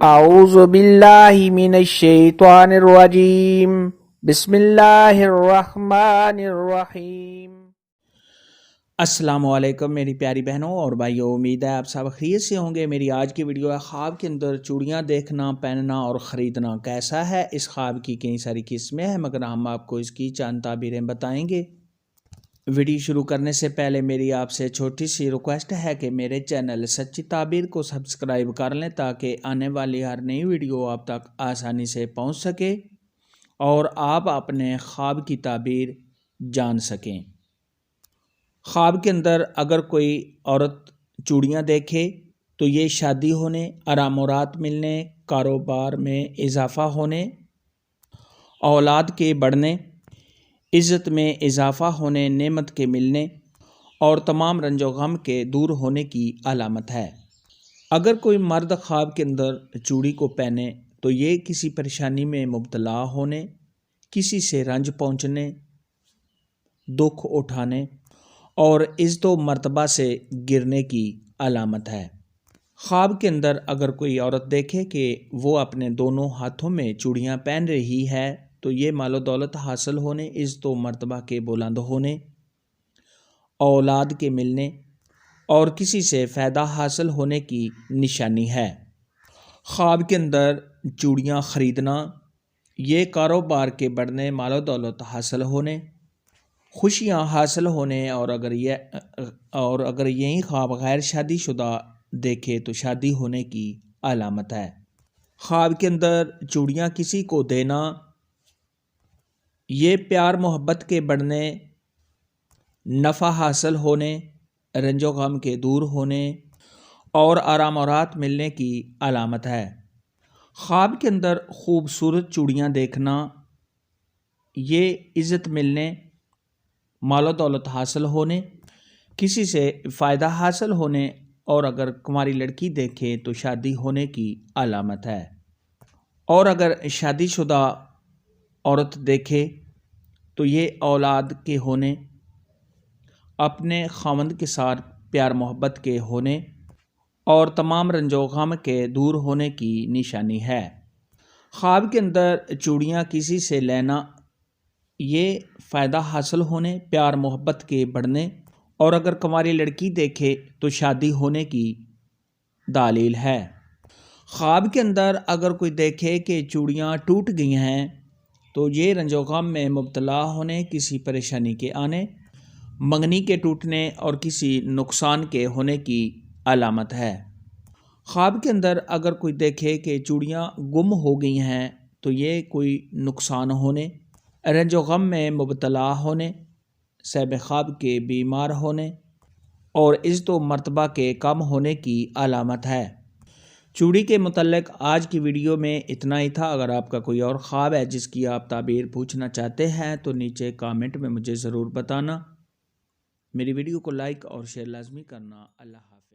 अऊज़ु बिल्लाहि मिनश्शैतानिर्रजीम बिस्मिल्लाहिर्रहमानिर्रहीम। अस्सलामुअलैकुम मेरी प्यारी बहनों और भाइयों, उम्मीद है आप सब खैरियत से होंगे। मेरी आज की वीडियो है ख्वाब के अंदर चूड़ियाँ देखना, पहनना और ख़रीदना कैसा है। इस ख्वाब की कई सारी किस्में हैं, मगर हम आपको इसकी चंद ताबीरें बताएंगे। वीडियो शुरू करने से पहले मेरी आपसे छोटी सी रिक्वेस्ट है कि मेरे चैनल सच्ची ताबीर को सब्सक्राइब कर लें, ताकि आने वाली हर नई वीडियो आप तक आसानी से पहुंच सके और आप अपने ख्वाब की ताबीर जान सकें। ख्वाब के अंदर अगर कोई औरत चूड़ियां देखे तो ये शादी होने, आराम और राहत मिलने, कारोबार में इजाफा होने, औलाद के बढ़ने, इज़्ज़त में इजाफ़ा होने, नेमत के मिलने और तमाम रंजो गम के दूर होने की अलामत है। अगर कोई मर्द ख्वाब के अंदर चूड़ी को पहने तो ये किसी परेशानी में मुब्तला होने, किसी से रंज पहुँचने, दुख उठाने और इज़्ज़त व मर्तबा से गिरने की अलामत है। ख्वाब के अंदर अगर कोई औरत देखे कि वो अपने दोनों हाथों में चूड़ियाँ पहन रही है तो ये मालो दौलत हासिल होने, इज़्ज़त व मर्तबा के बुलंद होने, औलाद के मिलने और किसी से फ़ायदा हासिल होने की निशानी है। ख्वाब के अंदर चूड़ियाँ ख़रीदना ये कारोबार के बढ़ने, मालो दौलत हासिल होने, खुशियाँ हासिल होने और अगर यही ख्वाब गैर शादीशुदा देखे तो शादी होने की अलामत है। ख्वाब के अंदर चूड़ियाँ किसी को देना ये प्यार मोहब्बत के बढ़ने, नफ़ा हासिल होने, रंजो गम के दूर होने और आराम और राहत मिलने की अलामत है। ख्वाब के अंदर खूबसूरत चूड़ियाँ देखना ये इज़्ज़त मिलने, मालो दौलत हासिल होने, किसी से फ़ायदा हासिल होने और अगर कुंवारी लड़की देखे तो शादी होने की अलामत है। और अगर शादीशुदा औरत देखे तो ये औलाद के होने, अपने खावंद के साथ प्यार मोहब्बत के होने और तमाम रंजो गम के दूर होने की निशानी है। ख्वाब के अंदर चूड़ियाँ किसी से लेना ये फ़ायदा हासिल होने, प्यार मोहब्बत के बढ़ने और अगर कुंवारी लड़की देखे तो शादी होने की दलील है। ख्वाब के अंदर अगर कोई देखे कि चूड़ियाँ टूट गई हैं तो ये रंजो गम में मुब्तला होने, किसी परेशानी के आने, मंगनी के टूटने और किसी नुकसान के होने की अलामत है। ख्वाब के अंदर अगर कोई देखे कि चूड़ियाँ गुम हो गई हैं तो ये कोई नुकसान होने, रंजो गम में मुब्तला होने, सहब ख्वाब के बीमार होने और इज़्ज़त व मर्तबा के कम होने की अलामत है। चूड़ी के मुतल्लिक़ आज की वीडियो में इतना ही था। अगर आपका कोई और ख्वाब है जिसकी आप ताबीर पूछना चाहते हैं तो नीचे कमेंट में मुझे ज़रूर बताना। मेरी वीडियो को लाइक और शेयर लाजमी करना। अल्लाह हाफ़िज़।